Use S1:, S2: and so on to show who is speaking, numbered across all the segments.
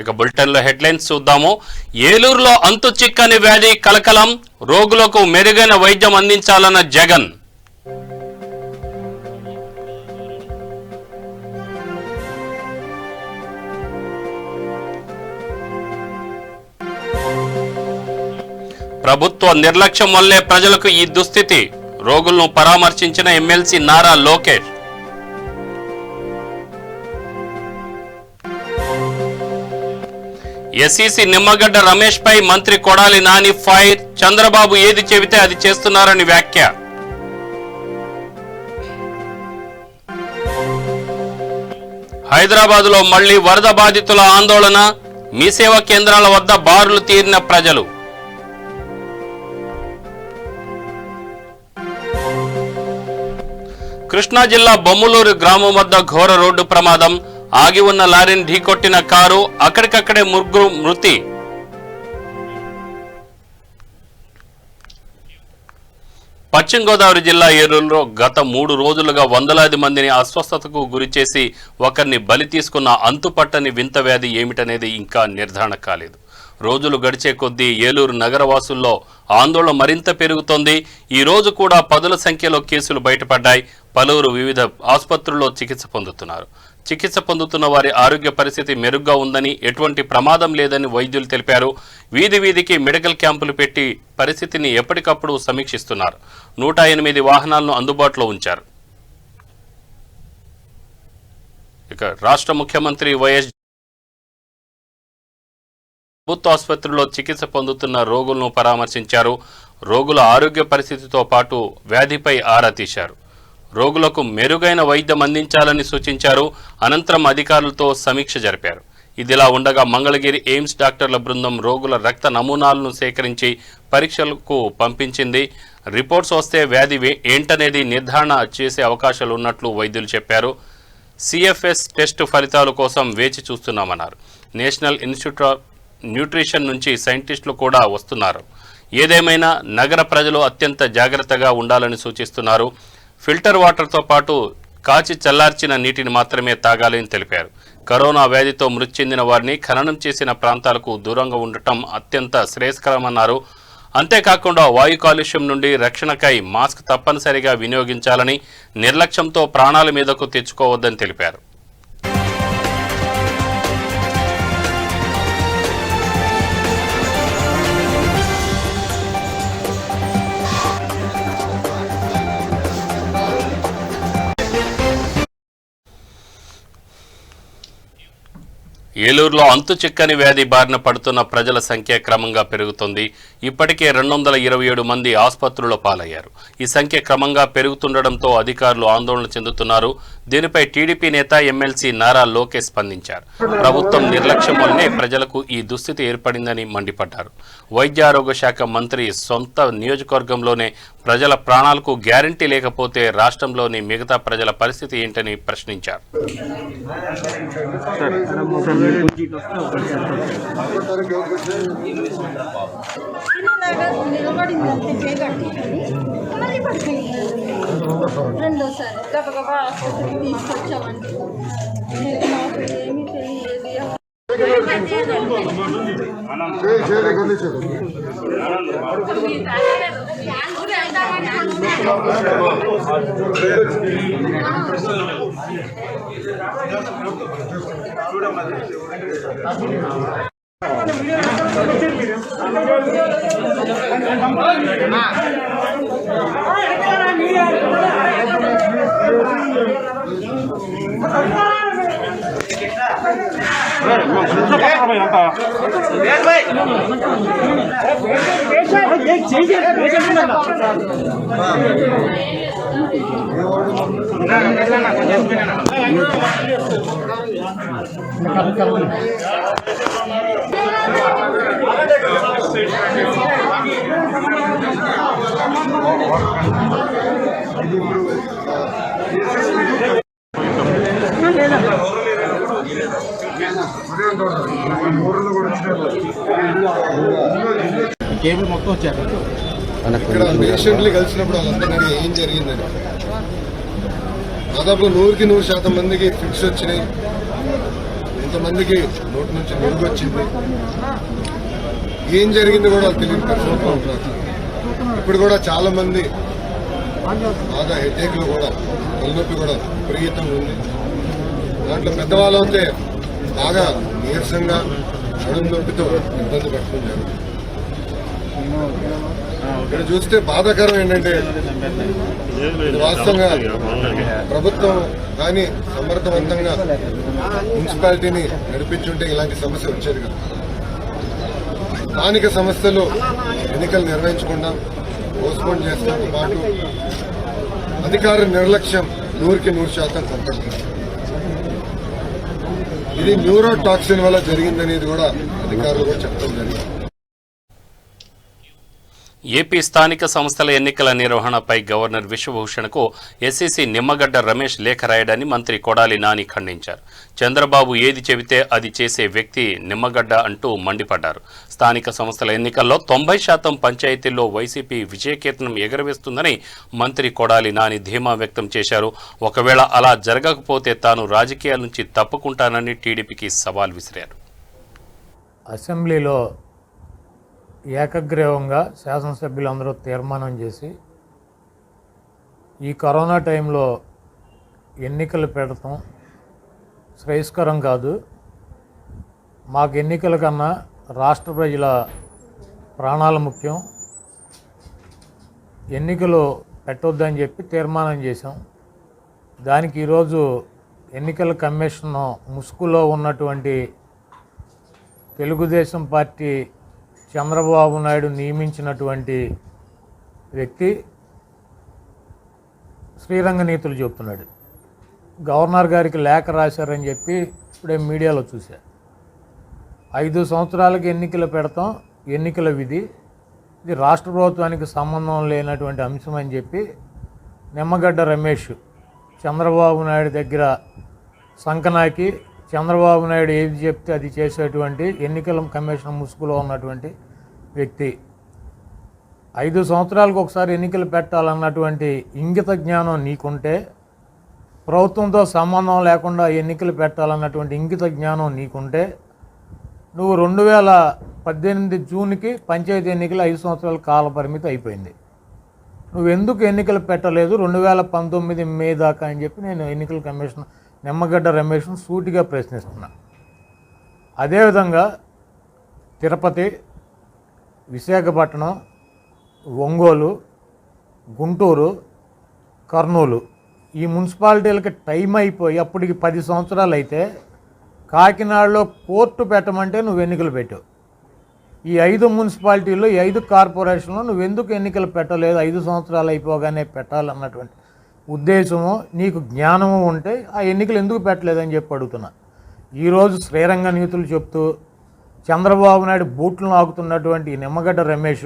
S1: ఇక బులెటిన్లో హెడ్లైన్స్ చూద్దాము. ఏలూరులో అంతు చిక్కని వ్యాధి కలకలం, రోగులకు మెరుగైన వైద్యం అందించాలన్న జగన్. ప్రభుత్వ నిర్లక్ష్యం వల్లే ప్రజలకు ఈ దుస్థితి, రోగులను పరామర్శించిన ఎమ్మెల్సీ నారా లోకేష్. ఎస్ఈసి నిమ్మగడ్డ రమేష్ పై మంత్రి కొడాలి నాని ఫైర్, చంద్రబాబు ఏది చెబితే అది చేస్తున్నారని వ్యాఖ్య. హైదరాబాద్ లో మళ్లీ వరద బాధితుల ఆందోళన, మీ సేవా కేంద్రాల వద్ద బారులు తీరిన ప్రజలు. కృష్ణా జిల్లా బొమ్మలూరు గ్రామం వద్ద ఘోర రోడ్డు ప్రమాదం, ఆగి ఉన్న లారీని ఢీకొట్టిన కారు, అక్కడికక్కడే ముగ్గురు మృతి. పశ్చిమ గోదావరి జిల్లా ఏలూరులో గత 3 రోజులుగా వందలాది మందిని అస్వస్థతకు గురిచేసి ఒకరిని బలి తీసుకున్న అంతుపట్టని వింత వ్యాధి ఏమిటనేది ఇంకా నిర్ధారణ కాలేదు. రోజులు గడిచే కొద్దీ ఏలూరు నగరవాసుల్లో ఆందోళన మరింత పెరుగుతోంది. ఈ రోజు కూడా పదుల సంఖ్యలో కేసులు బయటపడ్డాయి. పలువురు వివిధ ఆసుపత్రుల్లో చికిత్స పొందుతున్న వారి ఆరోగ్య పరిస్థితి మెరుగ్గా ఉందని, ఎటువంటి ప్రమాదం లేదని వైద్యులు తెలిపారు. వీధి వీధికి మెడికల్ క్యాంపులు పెట్టి పరిస్థితిని ఎప్పటికప్పుడు సమీక్షిస్తున్నారు. 108 వాహనాలను అందుబాటులో ఉంచారు. ఇక రాష్ట్ర ముఖ్యమంత్రి వైఎస్ ప్రభుత్వ ఆసుపత్రిలో చికిత్స పొందుతున్న రోగులను పరామర్శించారు. రోగుల ఆరోగ్య పరిస్థితితో పాటు వ్యాధిపై ఆరా తీశారు. రోగులకు మెరుగైన వైద్యం అందించాలని సూచించారు. అనంతరం అధికారులతో సమీక్ష జరిపారు. ఇదిలా ఉండగా మంగళగిరి ఎయిమ్స్ డాక్టర్ల బృందం రోగుల రక్త నమూనాలను సేకరించి పరీక్షలకు పంపించింది. రిపోర్ట్స్ వస్తే వ్యాధి ఏంటనేది నిర్ధారణ చేసే అవకాశాలు ఉన్నట్లు వైద్యులు చెప్పారు. సిఎఫ్ఎస్ టెస్ట్ ఫలితాల కోసం వేచి చూస్తున్నామన్నారు. నేషనల్ ఇన్స్టిట్యూట్ ఆఫ్ న్యూట్రిషన్ నుంచి సైంటిస్టులు కూడా వస్తున్నారు. ఏదేమైనా నగర ప్రజలు అత్యంత జాగ్రత్తగా ఉండాలని సూచిస్తున్నారు. ఫిల్టర్ వాటర్తో పాటు కాచి చల్లార్చిన నీటిని మాత్రమే తాగాలని తెలిపారు. కరోనా వ్యాధితో మృతి చెందిన వారిని ఖననం చేసిన ప్రాంతాలకు దూరంగా ఉండటం అత్యంత శ్రేయస్కరమన్నారు. అంతేకాకుండా వాయు కాలుష్యం నుండి రక్షణకై మాస్క్ తప్పనిసరిగా వినియోగించాలని, నిర్లక్ష్యంతో ప్రాణాల మీదకు తెచ్చుకోవద్దని తెలిపారు. ఏలూరులో అంతు చిక్కని వ్యాధి బారిన పడుతున్న ప్రజల సంఖ్య క్రమంగా పెరుగుతోంది. ఇప్పటికే 227 మంది ఆసుపత్రుల్లో పాలయ్యారు. ఈ సంఖ్య క్రమంగా పెరుగుతుండటంతో అధికారులు ఆందోళన చెందుతున్నారు. దీనిపై టీడీపీ నేత ఎమ్మెల్సీ నారా లోకేష్ స్పందించారు. ప్రభుత్వం నిర్లక్ష్యం వల్లనే ప్రజలకు ఈ దుస్థితి ఏర్పడిందని మండిపడ్డారు. వైద్య ఆరోగ్య శాఖ మంత్రి సొంత నియోజకవర్గంలోనే ప్రజల ప్రాణాలకు గ్యారంటీ లేకపోతే రాష్ట్రంలోని మిగతా ప్రజల పరిస్థితి ఏంటని ప్రశ్నించారు.
S2: రెండోసారి గబగబా ఆసుపత్రికి తీసుకొచ్చామండి. మాకు ఏమీ తెలియదు.
S3: కేబుల్ మొత్తం వచ్చారు.
S4: ఇక్కడ పేషెంట్లు కలిసినప్పుడు వాళ్ళందరినీ ఏం జరిగిందని దాదాపు 100% మందికి ఫిట్స్ వచ్చినాయి. ఎంతమందికి నోటి నుంచి నిరుగొచ్చింది, ఏం జరిగింది కూడా తెలియని పరిస్థితుల్లో ఉంటున్నారు. ఇప్పుడు కూడా చాలా మంది బాగా హెడేక్లు కూడా, తలనొప్పి కూడా విపరీతంగా ఉంది. దాంట్లో పెద్దవాళ్ళు అయితే బాగా నీరసంగా నడుము నొప్పితో ఇబ్బంది పడుతున్నారు. ఇక్కడ చూస్తే బాధాకరం ఏంటంటే ఇది వాస్తవంగా ప్రభుత్వం కానీ సమర్థవంతంగా మున్సిపాలిటీని నడిపించుంటే ఇలాంటి సమస్య వచ్చేది కదా. స్థానిక సంస్థలు ఎన్నికలు నిర్వహించకుండా పోస్ట్పోన్ చేసడంతో పాటు అధికార నిర్లక్ష్యం 100% కనపడుతుంది. ఇది న్యూరోటాక్సిన్ వల్ల జరిగిందనేది కూడా అధికారులు కూడా చెప్పడం జరిగింది.
S1: ఏపీ స్థానిక సంస్థల ఎన్నికల నిర్వహణపై గవర్నర్ విశ్వభూషణ్కు ఎస్సీసీ నిమ్మగడ్డ రమేష్ లేఖ రాయడాన్ని మంత్రి కొడాలి నాని ఖండించారు. చంద్రబాబు ఏది చెబితే అది చేసే వ్యక్తి నిమ్మగడ్డ అంటూ మండిపడ్డారు. స్థానిక సంస్థల ఎన్నికల్లో 90% పంచాయతీల్లో వైసీపీ విజయకీర్తనం ఎగరవేస్తుందని మంత్రి కొడాలి నాని ధీమా వ్యక్తం చేశారు. ఒకవేళ అలా జరగకపోతే తాను రాజకీయాల నుంచి తప్పుకుంటానని టీడీపీకి సవాల్ విసిరారు.
S3: అసెంబ్లీలో ఏకగ్రీవంగా శాసనసభ్యులందరూ తీర్మానం చేసి ఈ కరోనా టైంలో ఎన్నికలు పెడతాం శ్రేయస్కరం కాదు, మాకు ఎన్నికల కన్నా రాష్ట్ర ప్రజల ప్రాణాలు ముఖ్యం, ఎన్నికలు పెట్టొద్దని చెప్పి తీర్మానం చేశాం. దానికి ఈరోజు ఎన్నికల కమిషన్ ముసుగులో ఉన్నటువంటి తెలుగుదేశం పార్టీ చంద్రబాబు నాయుడు నియమించినటువంటి వ్యక్తి శ్రీరంగ నీతులు చెప్తున్నాడు. గవర్నర్ గారికి లేఖ రాశారని చెప్పి ఇప్పుడే మీడియాలో చూశా. 5 సంవత్సరాలకి ఎన్నికలు పెడతాం, ఎన్నికల విధి, ఇది రాష్ట్ర ప్రభుత్వానికి సంబంధం లేనటువంటి అంశం అని చెప్పి నిమ్మగడ్డ రమేష్ చంద్రబాబు నాయుడు దగ్గర సంకనాకి, చంద్రబాబు నాయుడు ఏది చెప్తే అది చేసేటువంటి ఎన్నికల కమిషన్ ముసుగులో ఉన్నటువంటి వ్యక్తి. 5 సంవత్సరాలకు ఒకసారి ఎన్నికలు పెట్టాలన్నటువంటి ఇంగిత జ్ఞానం నీకుంటే, ప్రభుత్వంతో సంబంధం లేకుండా ఎన్నికలు పెట్టాలన్నటువంటి ఇంగిత జ్ఞానం నీకుంటే, నువ్వు 2018 జూన్కి పంచాయతీ ఎన్నికలు 5 సంవత్సరాల కాల పరిమితి అయిపోయింది. నువ్వెందుకు ఎన్నికలు పెట్టలేదు 2019 మే దాకా అని చెప్పి నేను ఎన్నికల కమిషన్ నిమ్మగడ్డ రమేష్ను సూటిగా ప్రశ్నిస్తున్నా. అదేవిధంగా తిరుపతి, విశాఖపట్నం, ఒంగోలు, గుంటూరు, కర్నూలు ఈ మున్సిపాలిటీలకి టైం అయిపోయి అప్పటికి 10 సంవత్సరాలు అయితే కాకినాడలో కోర్టు పెట్టమంటే నువ్వు ఎన్నికలు పెట్టావు. ఈ 5 మున్సిపాలిటీల్లో ఈ 5 కార్పొరేషన్లో నువ్వెందుకు ఎన్నికలు పెట్టలేదు? 5 సంవత్సరాలు అయిపోగానే పెట్టాలన్నటువంటి ఉద్దేశము నీకు జ్ఞానము ఉంటే ఆ ఎన్నికలు ఎందుకు పెట్టలేదని చెప్పి అడుగుతున్నా. ఈరోజు శ్రీరంగ నీతులు చెప్తూ చంద్రబాబు నాయుడు బూట్లు నాకుతున్నటువంటి నిమ్మగడ్డ రమేష్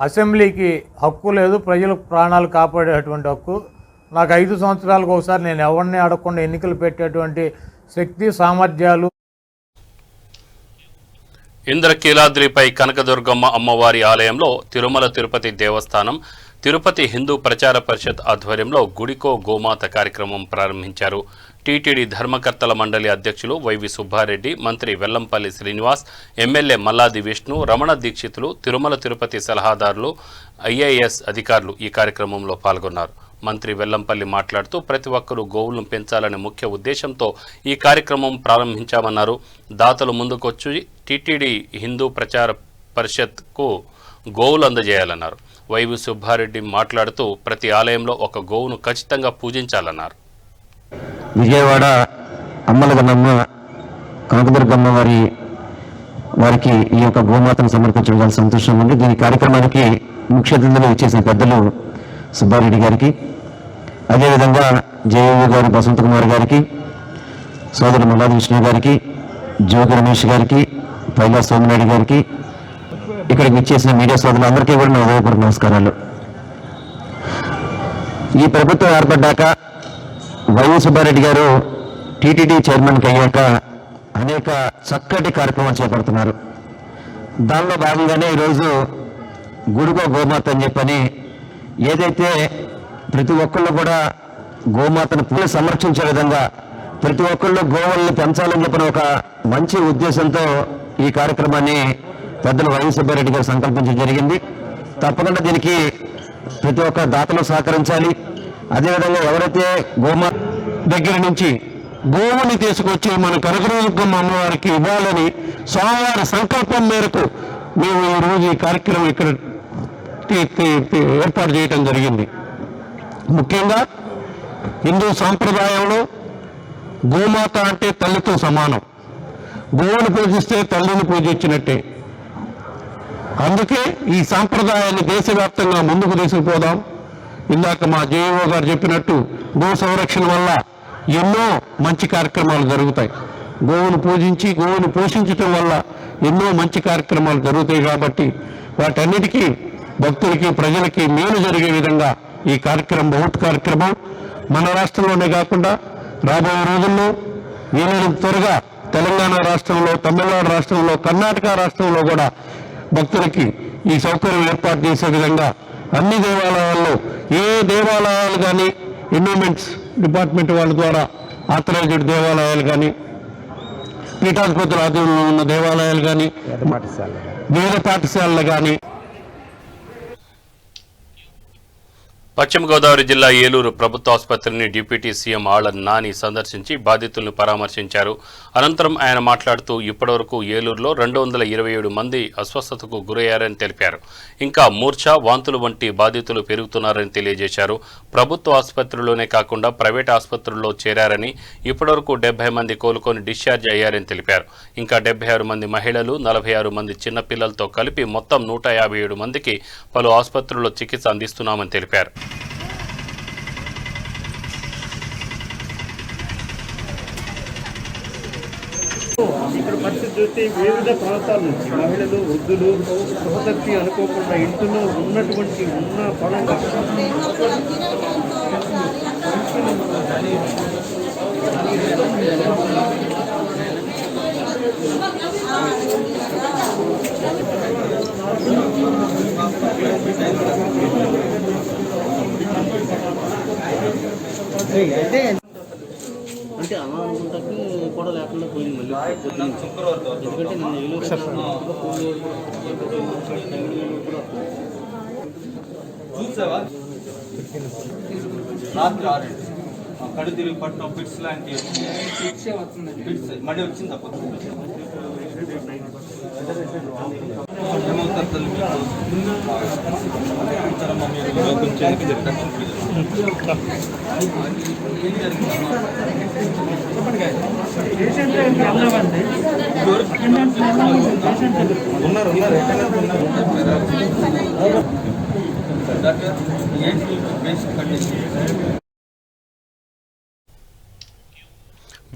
S3: అసెంబ్లీకి హక్కు లేదు, ప్రజల ప్రాణాలు కాపాడేటువంటి హక్కు, నాకు 5 సంవత్సరాలకు ఒకసారి నేను ఎవరిని అడగకుండా ఎన్నికలు పెట్టేటువంటి శక్తి సామర్థ్యాలు.
S1: ఇంద్రకీలాద్రిపై కనకదుర్గమ్మ అమ్మవారి ఆలయంలో తిరుమల తిరుపతి దేవస్థానం, తిరుపతి హిందూ ప్రచార పరిషత్ ఆధ్వర్యంలో గుడికో గోమాత కార్యక్రమం ప్రారంభించారు. టీటీడీ ధర్మకర్తల మండలి అధ్యక్షులు వైవి సుబ్బారెడ్డి, మంత్రి వెల్లంపల్లి శ్రీనివాస్, ఎమ్మెల్యే మల్లాది విష్ణు, రమణ దీక్షితులు, తిరుమల తిరుపతి సలహాదారులు, ఐఏఎస్ అధికారులు ఈ కార్యక్రమంలో పాల్గొన్నారు. మంత్రి వెల్లంపల్లి మాట్లాడుతూ ప్రతి ఒక్కరూ గోవులను పెంచాలనే ముఖ్య ఉద్దేశంతో ఈ కార్యక్రమం ప్రారంభించామన్నారు. దాతలు ముందుకొచ్చి టీటీడీ హిందూ ప్రచార పరిషత్కు గోవులు అందజేయాలన్నారు. వైవి సుబ్బారెడ్డి మాట్లాడుతూ ప్రతి ఆలయంలో ఒక గోవును ఖచ్చితంగా పూజించాలన్నారు.
S5: విజయవాడ అమ్మలగన్నమ్మ కనకదుర్గమ్మ వారికి ఈ యొక్క గోమాతను సమర్పించడం చాలా సంతోషంగా ఉంది. దీని కార్యక్రమానికి ముఖ్య అతిథులు ఇచ్చేసిన పెద్దలు సుబ్బారెడ్డి గారికి, అదేవిధంగా జేఏఓ గారు బసంత కుమార్ గారికి, సోదరు మల్లాది విష్ణు గారికి, జోగి రమేష్ గారికి, పైలా సోమినాయుడు గారికి, ఇక్కడికి ఇచ్చేసిన మీడియా సోదరులందరికీ కూడా నా హృదయపూర్వక నమస్కారాలు. ఈ ప్రభుత్వం ఏర్పడ్డాక వైవి సుబ్బారెడ్డి గారు టీటీడీ చైర్మన్కి అయ్యాక అనేక చక్కటి కార్యక్రమాలు చేపడుతున్నారు. దానిలో భాగంగానే ఈరోజు గుడికో గోమాత అని చెప్పని ఏదైతే ప్రతి ఒక్కళ్ళు కూడా గోమాతను సంరక్షించే విధంగా ప్రతి ఒక్కళ్ళు గోవుల్ని పెంచాలని చెప్పిన ఒక మంచి ఉద్దేశంతో ఈ కార్యక్రమాన్ని పెద్దలు వైఎస్ సుబ్బారెడ్డి గారు సంకల్పించడం జరిగింది. తప్పకుండా దీనికి ప్రతి ఒక్క దాతలు సహకరించాలి. అదేవిధంగా ఎవరైతే గోమా దగ్గర నుంచి గోవుని తీసుకొచ్చి మన కనకదుర్గమ్మ అమ్మవారికి ఇవ్వాలని స్వామివారి సంకల్పం మేరకు మేము ఈరోజు ఈ కార్యక్రమం ఇక్కడ ఏర్పాటు చేయడం జరిగింది. ముఖ్యంగా హిందూ సాంప్రదాయంలో గోమాత అంటే తల్లితో సమానం. గోవును పూజిస్తే తల్లిని పూజించినట్టే. అందుకే ఈ సాంప్రదాయాన్ని దేశవ్యాప్తంగా ముందుకు తీసుకుపోదాం. ఇందాక మా జేఈఓ గారు చెప్పినట్టు గో సంరక్షణ వల్ల ఎన్నో మంచి కార్యక్రమాలు జరుగుతాయి. గోవును పూజించి గోవును పోషించటం వల్ల ఎన్నో మంచి కార్యక్రమాలు జరుగుతాయి. కాబట్టి వాటన్నిటికీ భక్తులకి ప్రజలకి మేలు జరిగే విధంగా ఈ కార్యక్రమం బహుత్ కార్యక్రమం మన రాష్ట్రంలోనే కాకుండా రాబోయే రోజుల్లో వీలైనంత త్వరగా తెలంగాణ రాష్ట్రంలో, తమిళనాడు రాష్ట్రంలో, కర్ణాటక రాష్ట్రంలో కూడా భక్తులకి ఈ సౌకర్యం ఏర్పాటు చేసే విధంగా అన్ని దేవాలయాల్లో ఏ దేవాలయాలు కానీ ఎన్విరాన్మెంట్స్ డిపార్ట్మెంట్ వాళ్ళ ద్వారా ఆథరైజ్డ్ దేవాలయాలు కానీ, పీఠాధిపతుల ఆధ్వర్యంలో ఉన్న దేవాలయాలు కానీ, వేద పాఠశాలలు కానీ.
S1: పశ్చిమ గోదావరి జిల్లా ఏలూరు ప్రభుత్వ ఆసుపత్రిని డిప్యూటీ సీఎం ఆళ్ల నాని సందర్శించి బాధితులను పరామర్శించారు. అనంతరం ఆయన మాట్లాడుతూ ఇప్పటివరకు ఏలూరులో 227 మంది అస్వస్థతకు గురయ్యారని తెలిపారు. ఇంకా మూర్ఛ, వాంతులు వంటి బాధితులు పెరుగుతున్నారని తెలియజేశారు. ప్రభుత్వ ఆసుపత్రిలోనే కాకుండా ప్రైవేట్ ఆసుపత్రుల్లో చేరారని, ఇప్పటివరకు 70 మంది కోలుకొని డిశ్చార్జ్ అయ్యారని తెలిపారు. ఇంకా 76 మంది మహిళలు, 46 మంది చిన్నపిల్లలతో కలిపి మొత్తం 157 మందికి పలు ఆసుపత్రుల్లో చికిత్స అందిస్తున్నామని తెలిపారు.
S6: ఇక్కడ పరిస్థితి చూస్తే వివిధ ప్రాంతాల నుంచి మహిళలు, వృద్ధులు సహోదరికి అనుకోకుండా ఇంట్లో ఉన్న పరంగా అంటే అలా అనుకుంటాకి కూడా లేకుండా పోయింది. మళ్ళీ ఎందుకంటే నన్ను ఏలూరు
S7: చూసావా రాత్రి 6 కళ్ళు తిరిగి పట్టడం, పిట్స్ లాంటి పిట్స్ మళ్ళీ వచ్చింది తప్ప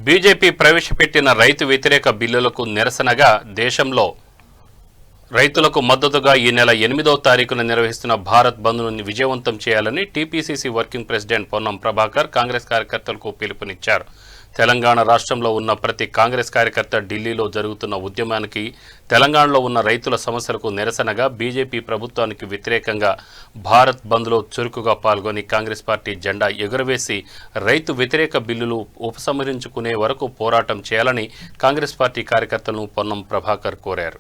S1: బీజేపీ ప్రవేశపెట్టిన రైతు వ్యతిరేక బిల్లులకు నిరసనగా దేశంలో రైతులకు మద్దతుగా ఈ నెల 8వ తారీఖున నిర్వహిస్తున్న భారత్ బంద్ను విజయవంతం చేయాలని TPCC working president Ponnam Prabhakar Congress కార్యకర్తలకు పిలుపునిచ్చారు. తెలంగాణ రాష్ట్రంలో ఉన్న ప్రతి కాంగ్రెస్ కార్యకర్త ఢిల్లీలో జరుగుతున్న ఉద్యమానికి, తెలంగాణలో ఉన్న రైతుల సమస్యలకు నిరసనగా బీజేపీ ప్రభుత్వానికి వ్యతిరేకంగా భారత్ బంద్లో చురుకుగా పాల్గొని కాంగ్రెస్ పార్టీ జెండా ఎగురవేసి రైతు వ్యతిరేక బిల్లులు ఉపసంహరించుకునే వరకు పోరాటం చేయాలని కాంగ్రెస్ పార్టీ కార్యకర్తలను పొన్నం ప్రభాకర్ కోరారు.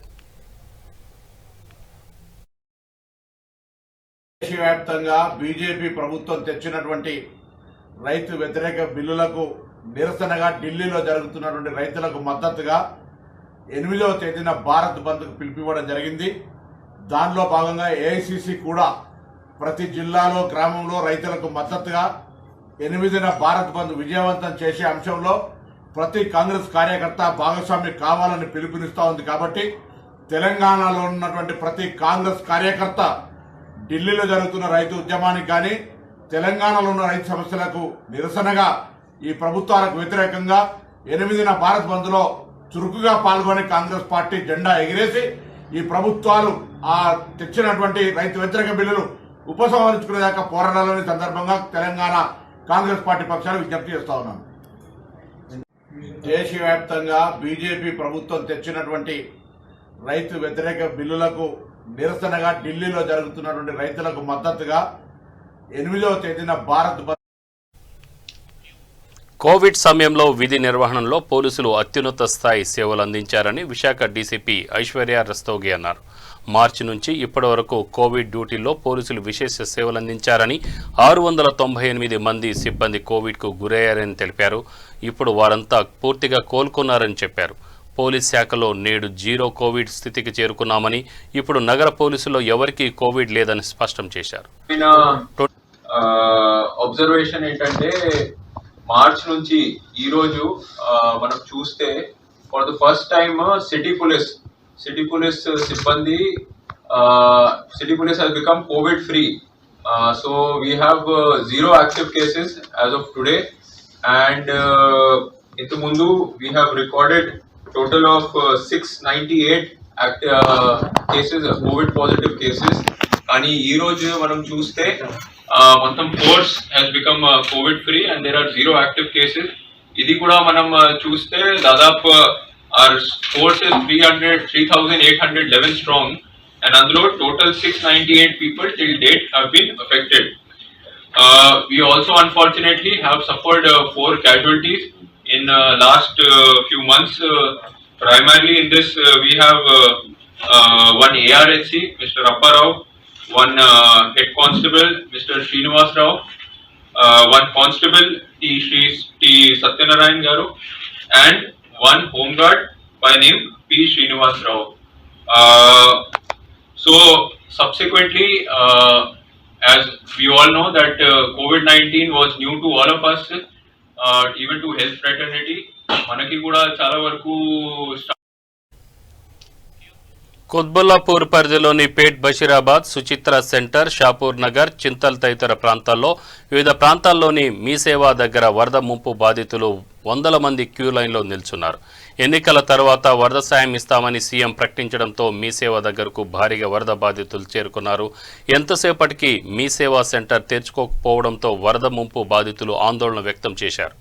S8: దేశవ్యాప్తంగా బీజేపీ ప్రభుత్వం తెచ్చినటువంటి రైతు వ్యతిరేక బిల్లులకు నిరసనగా ఢిల్లీలో జరుగుతున్నటువంటి రైతులకు మద్దతుగా 8వ తేదీన భారత్ బంద్కు పిలుపివ్వడం జరిగింది. దానిలో భాగంగా ఏఐసీసీ కూడా ప్రతి జిల్లాలో, గ్రామంలో రైతులకు మద్దతుగా 8న భారత్ బంద్ విజయవంతం చేసే అంశంలో ప్రతి కాంగ్రెస్ కార్యకర్త భాగస్వామి కావాలని పిలుపునిస్తా ఉంది. కాబట్టి తెలంగాణలో ఉన్నటువంటి ప్రతి కాంగ్రెస్ కార్యకర్త ఢిల్లీలో జరుగుతున్న రైతు ఉద్యమానికి కానీ, తెలంగాణలో ఉన్న రైతు సమస్యలకు నిరసనగా ఈ ప్రభుత్వాలకు వ్యతిరేకంగా 8న భారత్ బంద్లో చురుకుగా పాల్గొని కాంగ్రెస్ పార్టీ జెండా ఎగిరేసి ఈ ప్రభుత్వాలు తెచ్చినటువంటి రైతు వ్యతిరేక బిల్లులు ఉపసంహరించుకునేదాకా పోరాడాలని సందర్భంగా తెలంగాణ కాంగ్రెస్ పార్టీ పక్షాలు విజ్ఞప్తి చేస్తా ఉన్నాను. దేశవ్యాప్తంగా బీజేపీ ప్రభుత్వం తెచ్చినటువంటి రైతు వ్యతిరేక బిల్లులకు నిరసనగా ఢిల్లీలో జరుగుతున్నటువంటి రైతులకు మద్దతుగా 8వ తేదీన భారత్ బంద్.
S1: కోవిడ్ సమయంలో విధి నిర్వహణలో పోలీసులు అత్యున్నత స్థాయి సేవలు అందించారని విశాఖ డీసీపీ ఐశ్వర్య రస్తోగి అన్నారు. మార్చి నుంచి ఇప్పటి వరకు కోవిడ్ డ్యూటీల్లో పోలీసులు విశేష సేవలు అందించారని 698 మంది సిబ్బంది కోవిడ్కు గురయ్యారని తెలిపారు. ఇప్పుడు వారంతా పూర్తిగా కోలుకున్నారని చెప్పారు. పోలీస్ శాఖలో నేడు జీరో కోవిడ్ స్థితికి చేరుకున్నామని, ఇప్పుడు నగర పోలీసులో ఎవరికీ కోవిడ్ లేదని స్పష్టం చేశారు.
S9: అబ్జర్వేషన్ ఏంటంటే మార్చ్ నుంచి ఈ రోజు మనం చూస్తే for the first time city police సిబ్బంది city police has become COVID free. So we have zero active cases as of today, and ఇంత ముందు we have recorded total of 698 cases, COVID positive cases. కానీ ఈ రోజు మనం చూస్తే మొత్తం force has become covid free and there are zero active cases. ఇది కూడా మనం చూస్తే దాదాపు our force is 3,811 strong, and అందులో total 698 people till date have been affected. We also unfortunately have suffered 4 casualties in last few months. Primarily in this we have one ARHC, Mr. Apparao, one head constable, Mr. Srinivas Rao, one constable, T. Satyanarayan Garu, and one home guard by name P. Srinivas Rao. So subsequently, as we all know that COVID-19 was new to all of us, even to health fraternity. Manaki kuda chala varaku
S1: Quthbullapur పరిధిలోని పేట్ Basheerabad, Suchitra centre, Shahpur Nagar, Chintal తదితర ప్రాంతాల్లో వివిధ ప్రాంతాల్లోని మీ సేవా దగ్గర వరద ముంపు బాధితులు వందల మంది క్యూ లైన్లో నిల్చున్నారు. ఎన్నికల తర్వాత వరద సాయం ఇస్తామని సీఎం ప్రకటించడంతో మీ సేవ దగ్గరకు భారీగా వరద బాధితులు చేరుకున్నారు. ఎంతసేపటికి మీ సేవా సెంటర్ తెరుచుకోకపోవడంతో వరద ముంపు బాధితులు ఆందోళన వ్యక్తం చేశారు.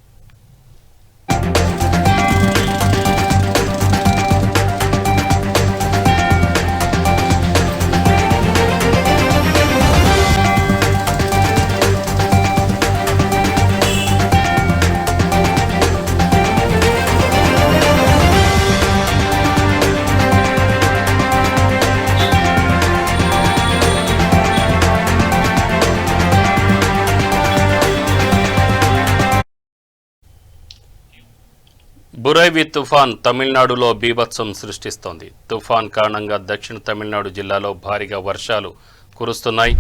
S1: బురైవి తుఫాన్ తమిళనాడులో బీభత్సం సృష్టిస్తోంది. తుఫాన్ కారణంగా దక్షిణ తమిళనాడు జిల్లాలో భారీగా వర్షాలు కురుస్తున్నాయి.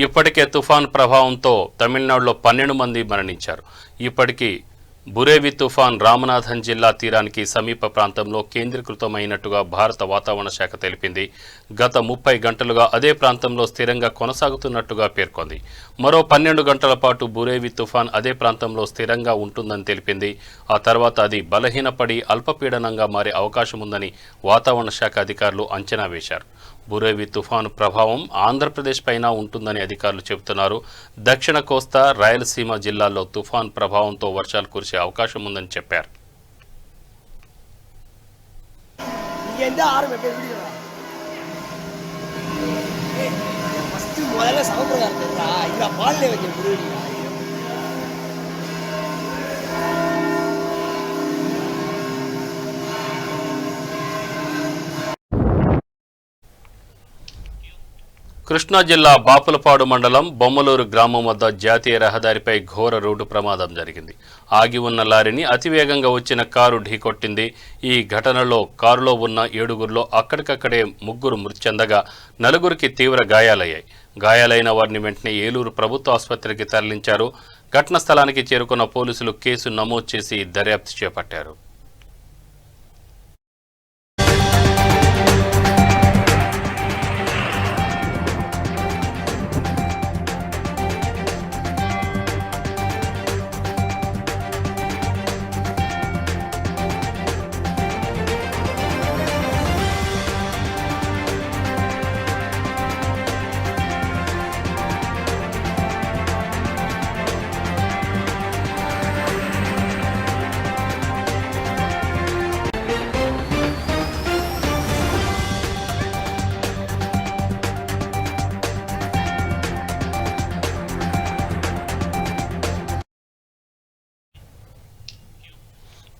S1: ఇప్పటికే తుఫాన్ ప్రభావంతో తమిళనాడులో 12 మంది మరణించారు. ఇప్పటికీ బురేవి తుఫాన్ రామనాథన్ జిల్లా తీరానికి సమీప ప్రాంతంలో కేంద్రీకృతమైనట్టుగా భారత వాతావరణ శాఖ తెలిపింది. గత 30 గంటలుగా అదే ప్రాంతంలో స్థిరంగా కొనసాగుతున్నట్టుగా పేర్కొంది. మరో 12 గంటల పాటు బురేవి తుఫాన్ అదే ప్రాంతంలో స్థిరంగా ఉంటుందని తెలిపింది. ఆ తర్వాత అది బలహీనపడి అల్పపీడనంగా మారే అవకాశం ఉందని వాతావరణ శాఖ అధికారులు అంచనా వేశారు. బురేవి తుఫాను ప్రభావం ఆంధ్రప్రదేశ్ పైన ఉంటుందని అధికారులు చెబుతున్నారు. దక్షిణ కోస్తా, రాయలసీమ జిల్లాల్లో తుఫాన్ ప్రభావంతో వర్షాలు కురిసే అవకాశం ఉందని చెప్పారు. కృష్ణా జిల్లా బాపులపాడు మండలం బొమ్మలూరు గ్రామం వద్ద జాతీయ రహదారిపై ఘోర రోడ్డు ప్రమాదం జరిగింది. ఆగి ఉన్న లారీని అతివేగంగా వచ్చిన కారు ఢీకొట్టింది. ఈ ఘటనలో కారులో ఉన్న 7గురిలో అక్కడికక్కడే 3 మృతి చెందగా 4గురికి తీవ్ర గాయాలయ్యాయి. గాయాలైన వారిని వెంటనే ఏలూరు ప్రభుత్వ ఆసుపత్రికి తరలించారు. ఘటనా స్థలానికి చేరుకున్న పోలీసులు కేసు నమోదు చేసి దర్యాప్తు చేపట్టారు.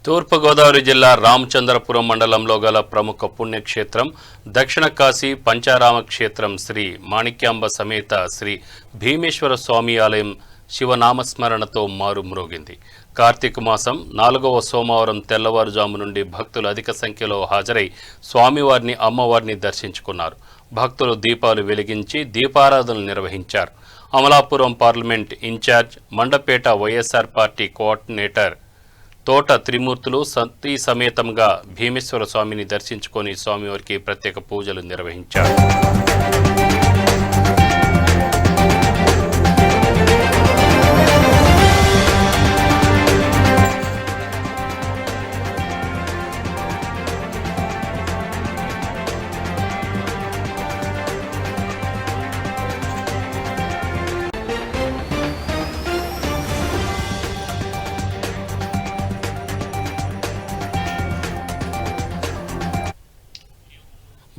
S1: తూర్పుగోదావరి జిల్లా రామచంద్రపురం మండలంలో గల ప్రముఖ పుణ్యక్షేత్రం దక్షిణ కాశీ పంచారామ క్షేత్రం శ్రీ మాణిక్యాంబ సమేత శ్రీ భీమేశ్వర స్వామి ఆలయం శివనామస్మరణతో మారుమ్రోగింది. కార్తీక మాసం 4వ సోమవారం తెల్లవారుజాము నుండి భక్తులు అధిక సంఖ్యలో హాజరై స్వామివారిని అమ్మవారిని దర్శించుకున్నారు. భక్తులు దీపాలు వెలిగించి దీపారాధనలు నిర్వహించారు. Amalapuram parliament incharge Mandapeta YSR party coordinator Thota Trimurthulu సతీ సమేతంగా భీమేశ్వర స్వామిని దర్శించుకొని స్వామివారికి ప్రత్యేక పూజలు నిర్వహించారు.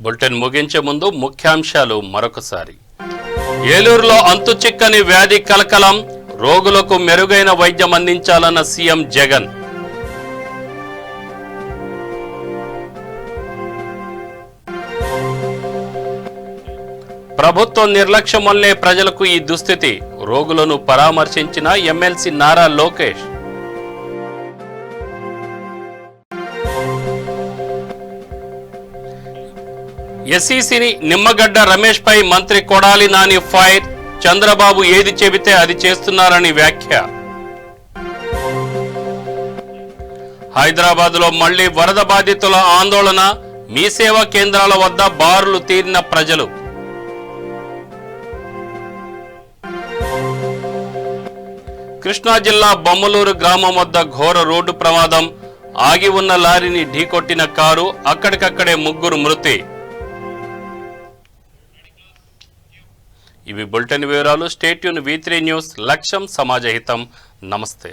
S1: బులెటిన్ ముగించే ముందు ముఖ్యాంశాలు మరొకసారి. ఏలూరులో అంతుచిక్కని వ్యాధి కలకలం, రోగులకు మెరుగైన వైద్యం అందించాలన్న సీఎం జగన్. ప్రభుత్వం నిర్లక్ష్యం వల్లే ప్రజలకు ఈ దుస్థితి, రోగులను పరామర్శించిన ఎమ్మెల్సీ నారా లోకేష్. ఎస్ఈసీని నిమ్మగడ్డ రమేష్ పై మంత్రి కొడాలి నాని ఫైర్, చంద్రబాబు ఏది చెబితే అది చేస్తున్నారని వ్యాఖ్య. హైదరాబాద్లో మళ్లీ వరద బాధితుల ఆందోళన, మీ సేవా కేంద్రాల వద్ద బారులు తీరిన ప్రజలు. కృష్ణా జిల్లా బొమ్మలూరు గ్రామం వద్ద ఘోర రోడ్డు ప్రమాదం, ఆగి ఉన్న లారీని ఢీకొట్టిన కారు, అక్కడికక్కడే 3 మృతి. ఇవి బులెటిన్ వివరాలు. స్టే ట్యూన్ V3 న్యూస్, లక్ష్యం సమాజహితం. నమస్తే.